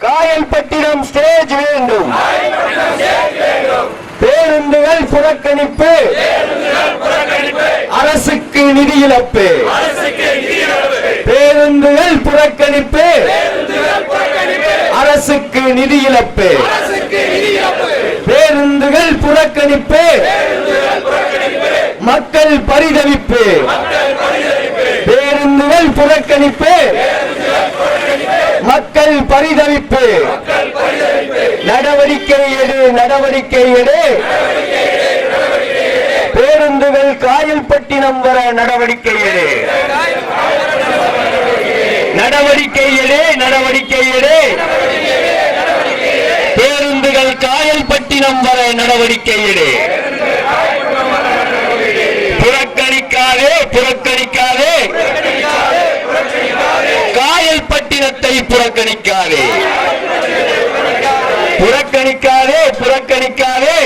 Kayalpattinam stage வேண்டும். பேருந்துகள் புறக்கணிப்பு, அரசுக்கு நிதி இழப்பு. பேருந்துகள் புறக்கணிப்பு, அரசுக்கு நிதி இழப்பு. பேருந்துகள் புறக்கணிப்பு, மக்கள் பரிதவிப்பு. பேருந்துகள் புறக்கணிப்பு, மக்கள் பரிதவிப்பு. நடவடிக்கை எடு, நடவடிக்கை எடு. பேருந்துகள் காயல்பட்டினம் வர நடவடிக்கை எடு. நடவடிக்கை எடு, நடவடிக்கை எடு. பேருந்துகள் காயல்பட்டினம் வர நடவடிக்கை எடு. புறக்கணிக்காதே, புறக்கணிக்காதே. காயல்பட்டினத்தை புறக்கணிக்காதே, புறக்கணிக்காதே, புறக்கணிக்காதே.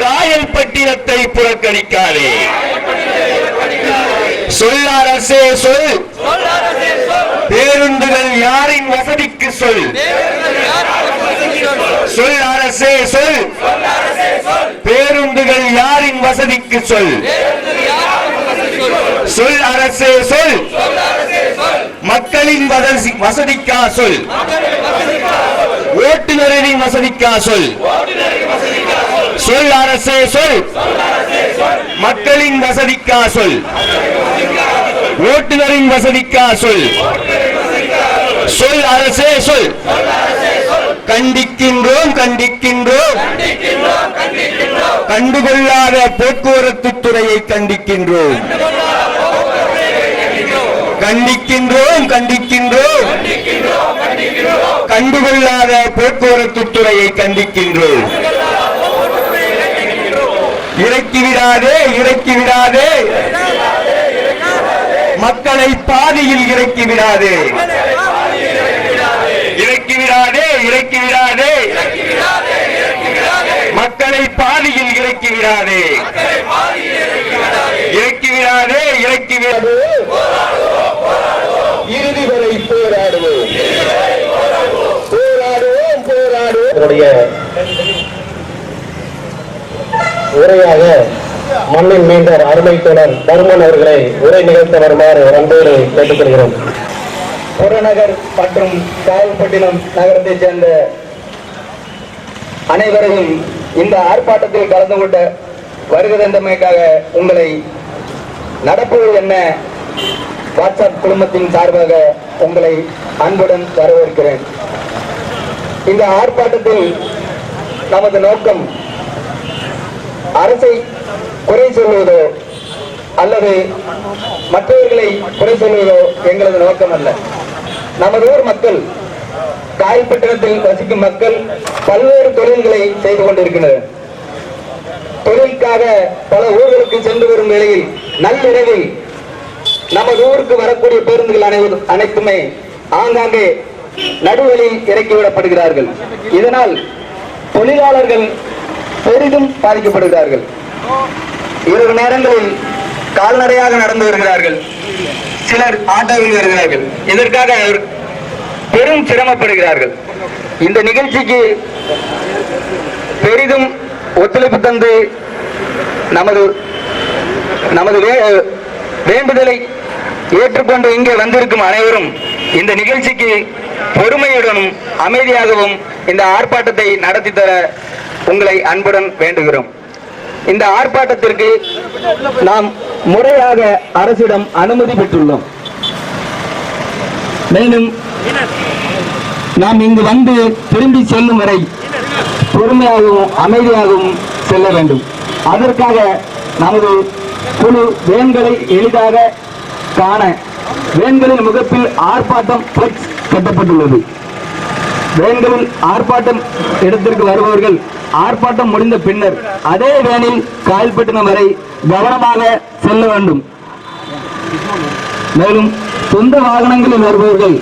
காயல்பட்டினத்தை புறக்கணிக்காதே. சொல் அரசே சொல், பேருந்துகள் யாரின் வசதிக்கு சொல். சொல் அரசே சொல், பேருந்துகள் யாரின் வசதிக்கு சொல். சொல் அரசே சொல், மக்களின் வசதிக்கா சொல். ஓட்டுநரின் வசதிக்கா சொல். சொல் அரசே சொல், மக்களின் வசதிக்கா சொல். ஓட்டுநரின் வசதிக்கா சொல். சொல் அரசே சொல். கண்டிக்கின்றோம், கண்டிக்கின்றோம். கண்டுகொள்ளாத போக்குவரத்து துறையை கண்டிக்கின்றோம். கண்டிக்கின்றோம், கண்டிக்கின்றோம். கண்டுகொள்ளாத போக்குவரத்து துறையை கண்டிக்கின்றோம். இறக்கிவிடாதே, இறக்கிவிடாதே. மக்களை பாதியில் இறக்கிவிடாதே. இறக்கிவிடாதே, இறக்கிவிடாதே. மக்களை பாதியில் இறக்கிவிடாதே. இறக்கிவிடாதே, இறக்கிவிடாதே. இறுதி வரை போராடுவோம், போராடுவோம், போராடுவோம். உரையாக மண்ணின் மீண்டர் அருமை தோழர் தருமன் அவர்களை உரை நிகழ்த்த வருமாறு அன்போடு கேட்டுக்கொள்கிறோம். புறநகர் மற்றும் காயல்பட்டினம் நகரத்தைச் சேர்ந்த அனைவரையும் இந்த ஆர்ப்பாட்டத்தில் கலந்து கொண்ட வருகிறதமைக்காக உங்களை நடப்பது என்ன வாட்ஸ்அப் குழுமத்தின் சார்பாக உங்களை அன்புடன் வரவேற்கிறேன். இந்த ஆர்ப்பாட்டத்தில் நமது நோக்கம் அரசை குறை சொல்வதோ அல்லது மற்றவர்களை குறை சொல்வதோ எங்களது நோக்கம் அல்ல. நமது ஊர் மக்கள், காயல்பட்டினத்தில் வசிக்கும் மக்கள் பல்வேறு தொழில்களை செய்து கொண்டிருக்கின்றனர். தொழிலுக்காக பல ஊர்களுக்கு சென்று வரும் வேளையில் நள்ளிரவில் நமது ஊருக்கு வரக்கூடிய பேருந்துகள் அனைத்துமே ஆங்காங்கே நடுவழியில் இறக்கிவிடப்படுகிறார்கள். இதனால் தொழிலாளர்கள் பெரிதும் பாதிக்கப்படுகிறார்கள். இரவு நேரங்களில் கால்நடையாக நடந்து வருகிறார்கள், சிலர் ஆட்டோவில் வருகிறார்கள். இதற்காக பெரும் சிரமப்படுகிறார்கள். இந்த நிகழ்ச்சிக்கு பெரிதும் ஒத்துழைப்பு தந்து நமது வேண்டுதலை ஏற்றுக்கொண்டு இங்கே வந்திருக்கும் அனைவரும் இந்த நிகழ்ச்சிக்கு பொறுமையுடனும் அமைதியாகவும் இந்த ஆர்ப்பாட்டத்தை நடத்தி தர உங்களை அன்புடன் வேண்டுகிறோம். இந்த ஆர்ப்பாட்டத்திற்கு நாம் முறையாக அரசிடம் அனுமதி பெற்றுள்ளோம். மேலும் நாம் இங்கு வந்து திரும்பி செல்லும் வரை பொறுமையாகவும் அமைதியாகவும் செல்ல வேண்டும். அதற்காக நமது குழு வேன்களை எளிதாக காண வேன்களின் முகப்பில் ஆர்ப்பாட்டம் பிளெக்ஸ் கட்டப்பட்டுள்ளது. வேன்களில் ஆர்ப்பாட்டம் இடத்திற்கு வருபவர்கள் ஆர்ப்பாட்டம் முடிந்த பின்னர் அதே வேனில் காயல்பட்டினம் வரை கவனமாக செல்ல வேண்டும். மேலும் சொந்த வாகனங்களில் வருபவர்கள்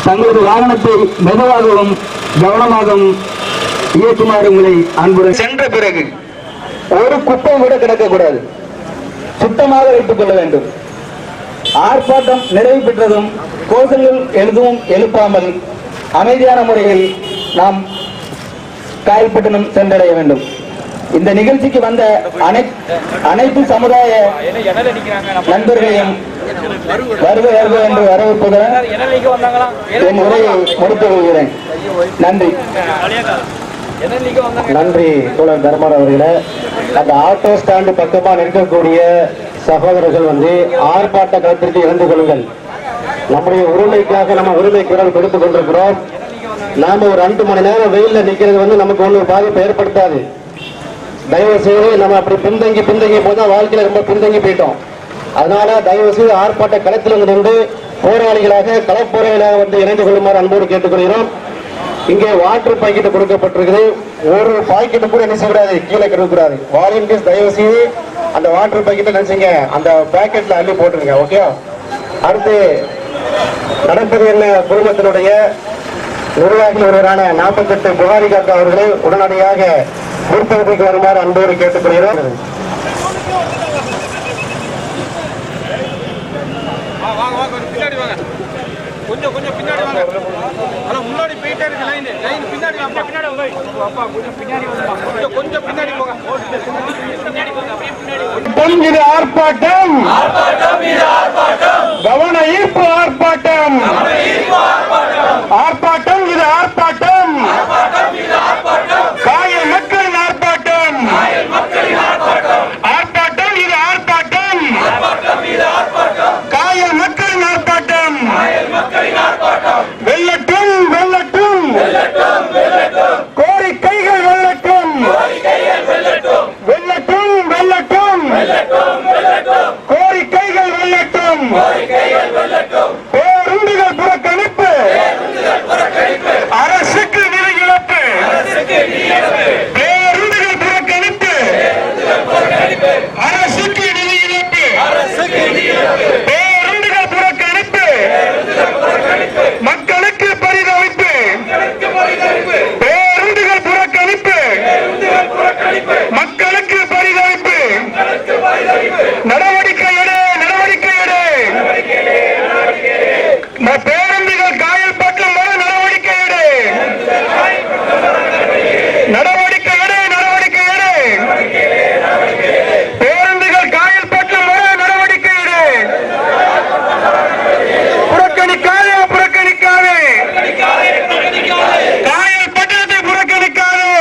தங்களது வாகனத்தை மெதுவாகவும் கவனமாகவும் இயக்குமாறு உங்களை அன்புடன் சென்ற பிறகு ஒரு குப்பை கூட கிடக்கக்கூடாது, சுத்தமாக வைத்துக் கொள்ள வேண்டும். ஆர்ப்பாட்டம் நிறைவு பெற்றதும் கோஷங்கள் எதுவும் எழுப்பாமல் அமைதியான முறையில் நாம் காயல்பட்டினம் சென்றடைய வேண்டும். இந்த நிகழ்ச்சிக்கு வந்த அனைத்து சமுதாய நண்பர்களையும் வருக வருக என்று வரவேற்பதுடன் என் உரையை முடித்துக் கொள்கிறேன். நன்றி. நன்றி தோழர் தர்மர் அவர்களே. அந்த ஆட்டோ ஸ்டாண்டு பக்கமா நிற்கக்கூடிய சகோதரர்கள் ஆர்ப்பாட்ட களத்திற்கு இழந்து கொள்ளுங்கள். நம்முடைய உரிமைக்காக நம்ம உரிமை குரல் கொடுத்துக் கொண்டிருக்கிறோம். நாம ஒரு 2 மணி நேரம் வெயில்ல நிக்கிறது நமக்கு ஒன்றும் பாதிப்பு ஏற்படுத்தாது. தயவு செய்து நம்ம அப்படி பின்தங்கி போதா வாழ்க்கையில ரொம்ப பின்தங்கி போயிட்டோம். அதனால தயவு செய்து ஆர்ப்பாட்ட களத்தில் நின்று போராளிகளாக களப்போராளிகளாக இணைந்து கொள்ளுமாறு அன்போடு கேட்டுக்கொள்கிறோம். இங்கே வாட்டர் பாக்கெட் கொடுக்கப்பட்டிருக்குது. ஒரு பாக்கெட் கூட என்ன செய்யக்கூடாது, கீழே கிடக்கூடாது. வாலண்டியர்ஸ் தயவு செய்து அந்த வாட்டர் பாக்கெட்டை நினைச்சீங்க அந்த பேக்கெட்ல அள்ளி போட்டுருங்க. ஓகே. அடுத்து நடப்பது என்ன, குடும்பத்தினுடைய நிர்வாகிகள் ஒருவரான 48 புகாரி காக்கா அவர்களை உடனடியாக முற்பகுதிக்கு வருமாறு அன்போடு கேட்டுக்கொள்கிறோம். கொஞ்சம் பின்னாடி வாங்க. முன்னாடி போயிட்டே இருக்கு லைன் பின்னாடி கொஞ்சம் பின்னாடி போங்க. இது ஆர்ப்பாட்டம், கவன ஈர்ப்பு ஆர்ப்பாட்டம், ஆர்ப்பாட்டம் இது ஆர்ப்பாட்டம், காயல் மக்களின் ஆர்ப்பாட்டம், ஆர்ப்பாட்டம் இது ஆர்ப்பாட்டம், காயல் மக்களின் ஆர்ப்பாட்டம், வெல்லட்டும் வெல்லட்டும், கோரிக்கைகள் வெல்லட்டும், வெல்லட்டும் வெல்லட்டும், கோரிக்கைகள் வெல்லட்டும், பேருந்துகள் புறக்கணிப்பு, அரசுக்கு நிதி இழப்பு, பேருந்துகள் புறக்கணிப்பு, அரசுக்கு நிதி இழப்பு, பேருந்துகள் புறக்கணிப்பு, மக்களுக்கு பரிதவிப்பு, பேருந்துகள் புறக்கணிப்பு, மக்களுக்கு பரிதவிப்பு, நடவடிக்கை எடு, நடவடிக்கை எடு, பேருந்துகள் காயல் பக்கம் வர நடவடிக்கை எடு, நடவடிக்கை எடு, நடவடிக்கை எடு, பேருந்துகள் காயல் பக்கம் வர நடவடிக்கை எடு, புறக்கணிக்காதே புறக்கணிக்காதே, காயல் பட்டணத்தை புறக்கணிக்காதே,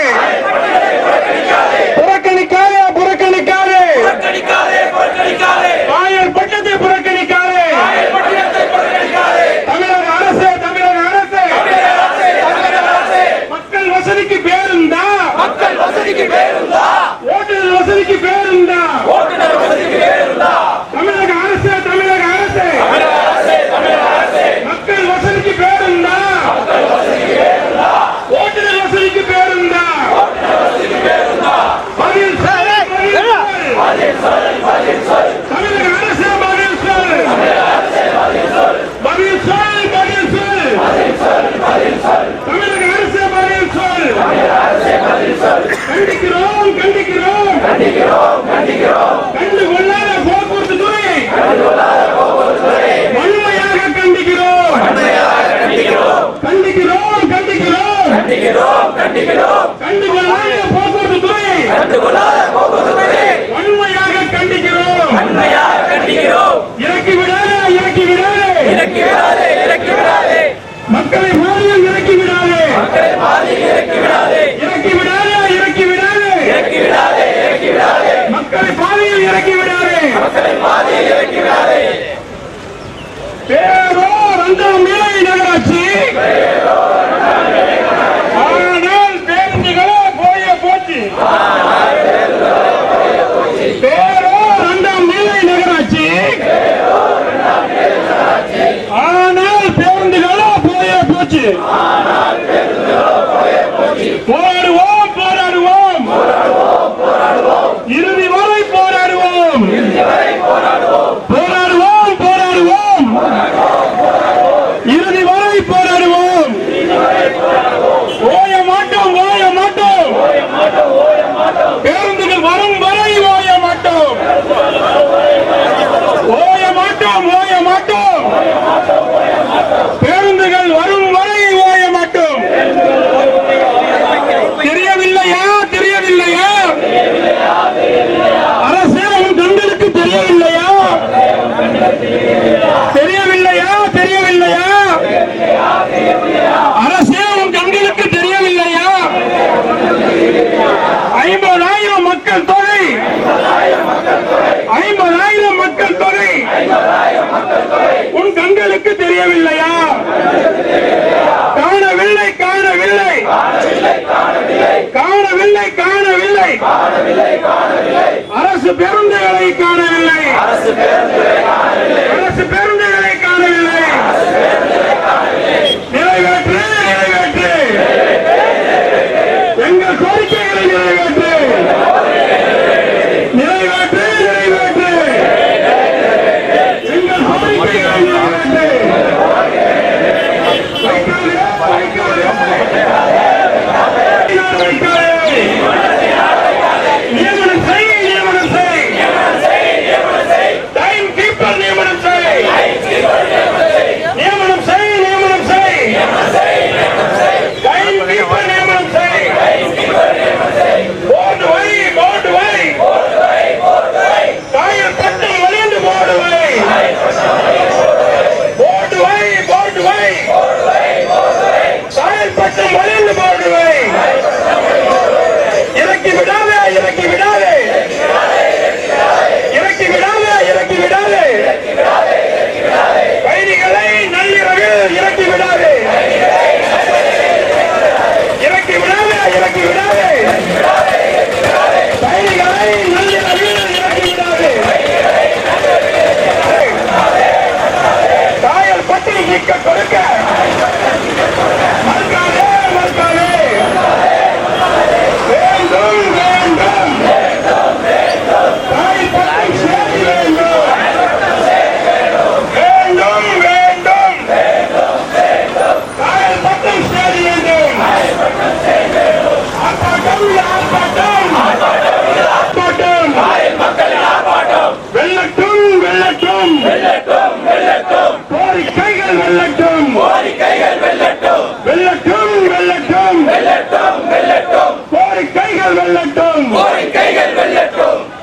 புறக்கணிக்காதே புறக்கணிக்காதே, காயல் பட்டணத்தை புறக்கணிக்காதே, தமிழக அரசு, தமிழக அரசு, மக்கள் வசதிக்கு பேருந்தா, ஓட்டுநர் வசதிக்கு பேருந்தா, தமிழக அரசு, தமிழக அரசு, மக்கள் வசதிக்கு பேருந்தா, ஓட்டுநர் வசதிக்கு பேருந்தா, பதில் சொல், பதில் சொல், தமிழக அரசு பதில் சொல், பதில் சொல், பதில் சொல், தமிழக அரசு பதில் சொல், கண்டிக்கிறோம் கண்டிக்கிறோம், கண்டு கொள்ளாத போக்குவரத்து துறை, வன்மையாக கண்டிக்கிறோம், கண்டிக்கிறோம் கண்டிக்கிறோம், கண்டு கொள்ளாத போக்குவரத்து துறை, வன்மையாக கண்டிக்கிறோம், இறக்கி விடாதே, இறக்கி விடாதே, மக்களை பாதையில் இறக்கி விடாதே, இறக்கி விடாதே, இறக்கி விடாதே, மக்களை பாதையில் இறக்கி விடாதே, பேரோர் அந்த நிலை நகராட்சி, ஆனால் பேருந்துகளோ போச்சு, பேரோர் அந்த நிலை நகராட்சி, ஆனால் பேருந்துகளோ போச்சு, போராடுவோம் போராடுவோம், இறுதி வரை போராடுவோம், போராடுவோம் போராடுவோம், இறுதி வரை போராடுவோம், ஓய மாட்டோம் ஓய மாட்டோம், பேருந்துகள் வரும் வரை ஓய மாட்டோம், ஓய மாட்டோம் ஓய கண்ணுக்கு தெரியவில்லையா? காணவில்லை காணவில்லை காணவில்லை காணவில்லை அரசு பேருந்துகளை காணவில்லை. அரசு பேருந்துகளை காணவில்லை. நிறைவேற்று நிறைவேற்று எங்கள் கோரிக்கைகளை நிறைவேற்று நிறைவேற்று நிறைவேற்று எங்கள் கோரிக்கைகளை நிறைவேற்று. நியமனம் செய் நியமனம் செய் டைம் கீப்பர் நியமனம் செய் நியமனம் செய் நியமனம் செய் டைம் கீப்பர் நியமனம் செய். போர்டு வை காயல் பட்டம் வலிந்து போர்டு வை காயல் பட்டம் வலிந்து போர்டு வை. இறக்கி விடாதே இறக்கி விடாதே இறக்கி விடாதே இறக்கி விடாதே கைதிகளை நள்ளிரவில் இறக்கி விடாதே இறக்கி விடாதே இறக்கி விடாதே கைதிகளை நள்ளிரவில் இறக்கி விடாதே. காயல் பட்டினி நீக்க கொடுக்க மறுக்காதே மறுக்காதே. வேண்டும் வேண்டும் காயல் பட்டம் சேர்த்து வேண்டும் வேண்டும் வேண்டும் காயல் பட்டம் சேர்த்து வேண்டும். ஆர்ப்பாட்டம் ஆர்ப்பாட்டம் ஆர்ப்பாட்டம் வெல்லட்டும் வெல்லட்டும் கோரிக்கைகள் வெல்லட்டும் வெல்லட்டும் வெல்லட்டும் கோரிக்கைகள் வெல்லட்டும்.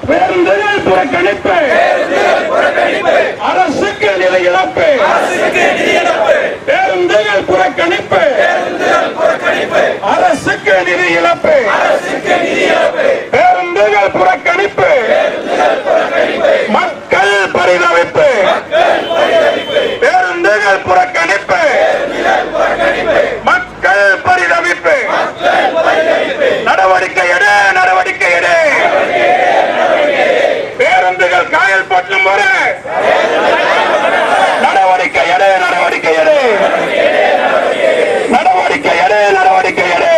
பேருந்துகள் புறக்கணிப்பு அரசுக்கு நிதி இழப்பு பேருந்துகள் புறக்கணிப்பு அரசுக்கு நிதி இழப்பு பேருந்துகள் புறக்கணிப்பு மக்கள் பரிதவிப்பு பேருந்துகள் புறக்கணிப்பு மக்கள் பரிதவிப்பு. நடவடிக்கை எடு நடவடிக்கை எடு. பேருந்துகள் காயல் பட்டம் வர நடவடிக்கை எடு நடவடிக்கை எடு நடவடிக்கை எடு நடவடிக்கை எடு.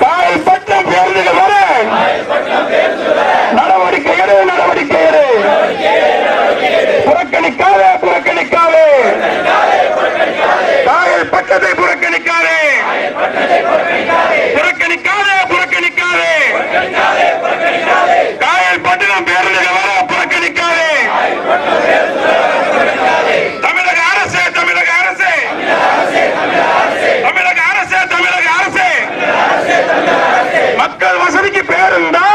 காயல் பட்டம் பேருந்துகள் வர நடவடிக்கை எடு நடவடிக்கை எடு. புறக்கணிக்காதே புறக்கணிக்காதே காயல் பட்டத்தை புறக்கணிக்காதே புறக்கணிக்காதே புறக்கணிக்காதே காயல் பட்டணம் பேருந்துகள் வர புறக்கணிக்காதே. தமிழக அரசு தமிழக அரசு தமிழக அரசு தமிழக அரசு மக்கள் வசதிக்கு பேருந்தா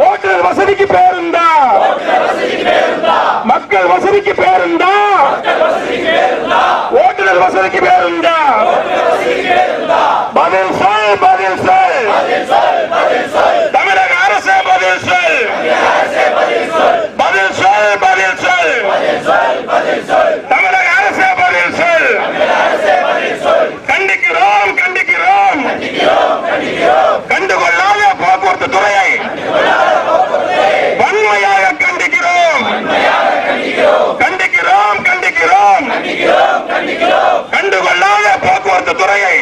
ஓட்டுநர் வசதிக்கு பேருந்தா மக்கள் வசதிக்கு பேருந்தா ஓட்டுநர் வசதிக்கு பேருந்தா. பதில் சொல் பதில் சொல் தமிழக அரசு பதில் சொல் பதில் சொல் பதில் சொல் தமிழக அரசு பதில் சொல். கண்டிக்கிறோம் கண்டிக்கிறோம் கண்டுகொள்ளாத போக்குவரத்து துறையை வன்மையாக கண்டிக்கிறோம் கண்டிக்கிறோம் கண்டிக்கிறோம் கண்டுகொள்ளாத போக்குவரத்து துறையை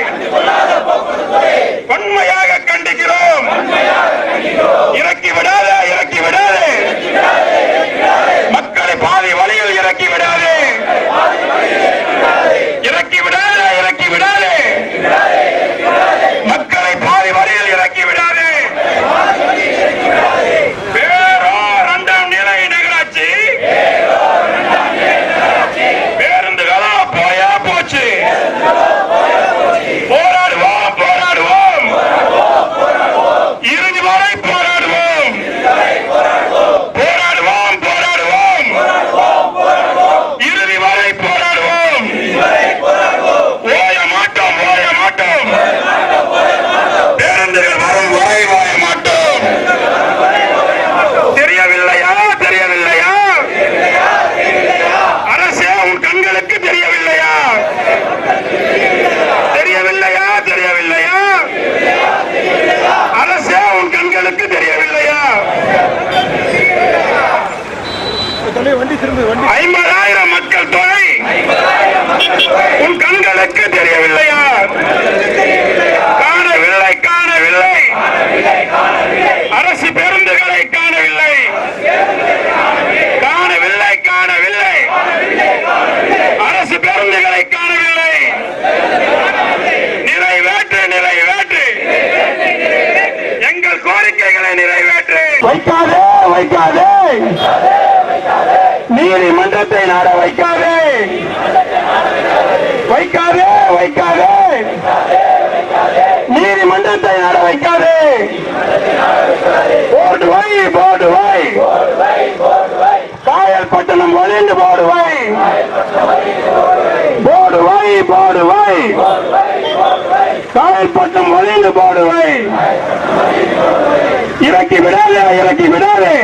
50,000 மக்கள் தொகை உன் கண்களுக்கு தெரியவில்லையா? காணவில்லை காணவில்லை அரசு பேருந்துகளை காணவில்லை காணவில்லை காணவில்லை அரசு பேருந்துகளை காணவில்லை. நிறைவேற்று நிறைவேற்று எங்கள் கோரிக்கைகளை நிறைவேற்று. வைக்காதே வைக்காதே நீதிமன்றத்தை நாட வைக்காதே வைக்காதே வைக்காதே நீதிமன்றத்தை நாட வைக்காதே. போர்டு வை போர்டு வை காயல்பட்டணம் ஒளிந்து போர்டு வை போர்டு வை போர்டு வை காயல்பட்டணம் ஒளிந்து போர்டு வை. இறக்கி விடாதே இறக்கி விடாதே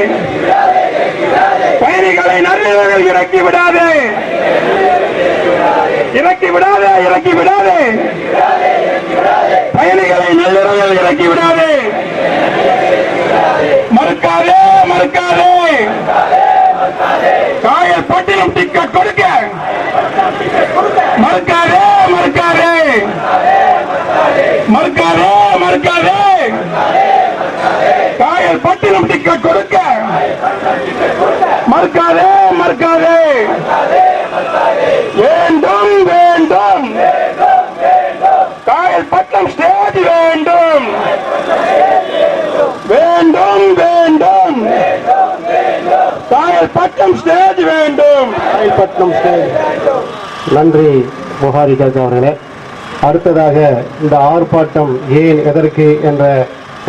பயணிகளை நள்ளிரவில் இறக்கி விடாதே இறக்கி விடாதே இறக்கி விடாதே பயணிகளை நள்ளிரவில் இறக்கி விடாதே. மறுக்காதே மறுக்காதே காயல்பட்டினம் டிக்கெட் கொடுக்க மறுக்காதே மறுக்காதே மறுக்காதே மறுக்காதே காயல்பட்டினம் டிக்கெட் கொடுக்க மறுக்காதே மறுக்காதே. வேண்டும் வேண்டும் காயல்பட்டினம் ஸ்டேஜ் வேண்டும் வேண்டும் வேண்டும் காயல்பட்டினம் ஸ்டேஜ் வேண்டும் காயல்பட்டினம் ஸ்டேஜ். நன்றி புகாரி ஜாஜா அவர்களே. அடுத்ததாக இந்த ஆர்ப்பாட்டம் ஏன் எதற்கு என்ற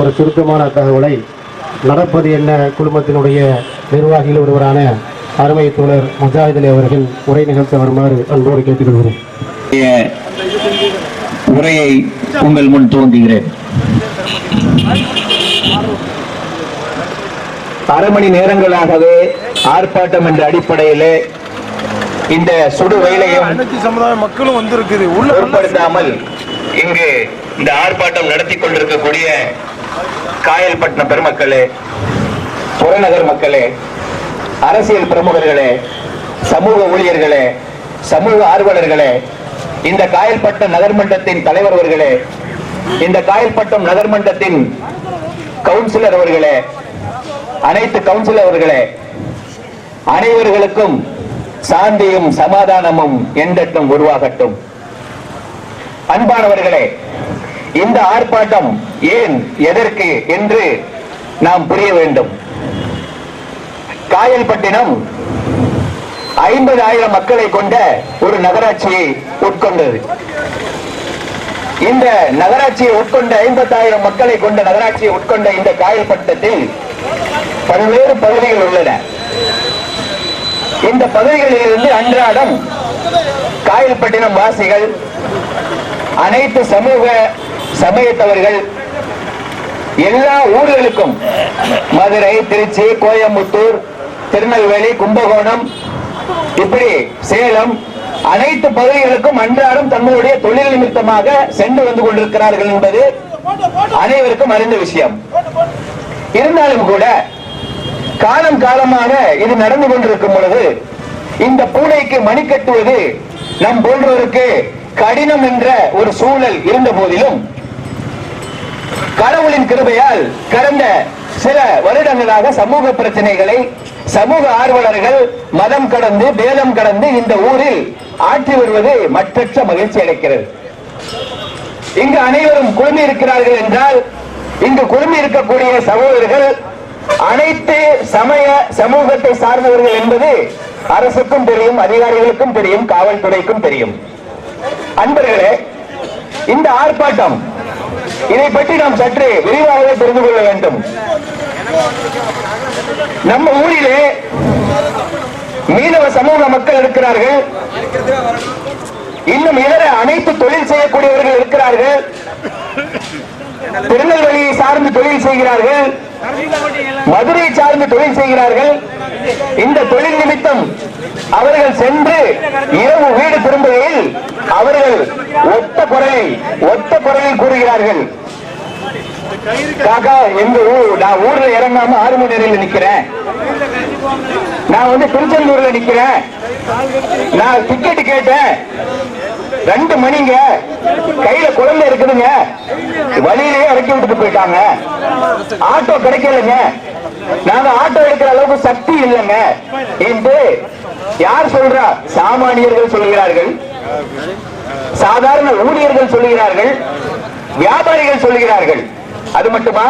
ஒரு சுருக்கமான தகவலை நடப்பது என்ன குழுமத்தினுடைய நிர்வாகிகள் ஒருவரான அருமை தோழர் முஜாஹித் அலி அவர்கள் உரை நிகழ்த்த வருமாறு அன்போடு கேட்டுக்கொள்கிறேன். உரையை உங்கள் முன் துவங்குகிறேன். அரை மணி நேரங்களாகவே ஆர்ப்பாட்டம் என்ற அடிப்படையிலே இந்த சுடு வெயிலையும் சமுதாய மக்களும் வந்திருக்குது பொருட்படுத்தாமல் இங்கு இந்த ஆர்ப்பாட்டம் நடத்தி கொண்டிருக்கக்கூடிய காயல்பட்டின பெருமக்களே, புறநகர் மக்களே, அரசியல் பிரமுகர்களே, சமூக ஊழியர்களே, சமூக ஆர்வலர்களே, இந்த காயல்பட்டினம் நகர்மன்றத்தின் தலைவர் அவர்களே, இந்த காயல்பட்டினம் நகர்மன்றத்தின் கவுன்சிலர் அவர்களே, அனைத்து கவுன்சிலர் அவர்களே, அனைவர்களுக்கும் சாந்தியும் சமாதானமும் என்றென்றும் உருவாகட்டும். அன்பானவர்களே, இந்த ஆர்ப்பாட்டம் ஏன் எதற்கு என்று நாம் புரிய வேண்டும். காயல்பட்டினம் 50,000 மக்களை கொண்ட ஒரு நகராட்சியை உட்கொண்டது. இந்த நகராட்சியை உட்கொண்ட 50,000 மக்களை கொண்ட நகராட்சியை உட்கொண்ட இந்த காயல்பட்டினத்தில் பல்வேறு பகுதிகள் உள்ளன. இந்த பகுதிகளில் இருந்து அன்றாடம் காயல்பட்டினம் வாசிகள், அனைத்து சமூக சமயத்தவர்கள் எல்லா ஊர்களுக்கும், மதுரை, திருச்சி, கோயம்புத்தூர், திருநெல்வேலி, கும்பகோணம், இப்படி சேலம், அனைத்து பகுதிகளுக்கும் அன்றாடம் தங்களுடைய தொழில் நிமித்தமாக சென்று வந்து கொண்டிருக்கிறார்கள் என்பது அனைவருக்கும் அறிந்த விஷயம். இருந்தாலும் கூட காலம் காலமாக இது நடந்து கொண்டிருக்கும் பொழுது இந்த பூனைக்கு மணி கட்டுவது நம் போன்றோருக்கு கடினம் என்ற ஒரு சூழல் இருந்த போதிலும் கடவுளின் கிருபையால் கடந்த சில வருடங்களாக சமூக பிரச்சனைகளை சமூக ஆர்வலர்கள் மதம் கடந்து பேதம் கடந்து இந்த ஊரில் ஆற்றி வருவது மற்றற்ற மகிழ்ச்சி அளிக்கிறது. இங்கு அனைவரும் குழுமி இருக்கிறார்கள் என்றால் இங்கு குழுமி இருக்கக்கூடிய சகோதரர்கள் அனைத்து சமய சமூகத்தை சார்ந்தவர்கள் என்பது அரசுக்கும் தெரியும், அதிகாரிகளுக்கும் தெரியும், காவல்துறைக்கும் தெரியும். அன்பர்களே, இந்த ஆர்ப்பாட்டம் இதை பற்றி நாம் சற்று விரிவாக தெரிந்து கொள்ள வேண்டும். நம்ம ஊரிலே மீனவ சமூக மக்கள் இருக்கிறார்கள், இன்னும் இதர அனைத்து தொழில் செய்யக்கூடியவர்கள் இருக்கிறார்கள், திருநெல்வேலியை சார்ந்து தொழில் செய்கிறார்கள், மதுரையை சார்ந்து தொழில் செய்கிறார்கள். இந்த தொழில் நிமித்தம் அவர்கள் சென்று இரவு வீடு திரும்புகையில் அவர்கள் ஒத்த குரலில் கூறுகிறார்கள், காக்கா எங்க நான் ஊர்ல இறங்காம 6 மணி நேரம் நிக்கிறேன், நான் வந்து திருச்செந்தூர்ல நிக்கிறேன், நான் டிக்கெட் கேட்டேன், 2 மணிங்க, கையில குழந்தை இருக்குதுங்க, வழியிலேயே இறக்கி விட்டுட்டு போயிட்டாங்க, ஆட்டோ கிடைக்கலங்க, நாங்க ஆட்டோ எடுக்கிற அளவுக்கு சக்தி இல்லைங்க என்று யார் சொல்றா? சாமானியர்கள் சொல்கிறார்கள், சாதாரண ஊழியர்கள் சொல்கிறார்கள், வியாபாரிகள் சொல்கிறார்கள். அது மட்டுமா?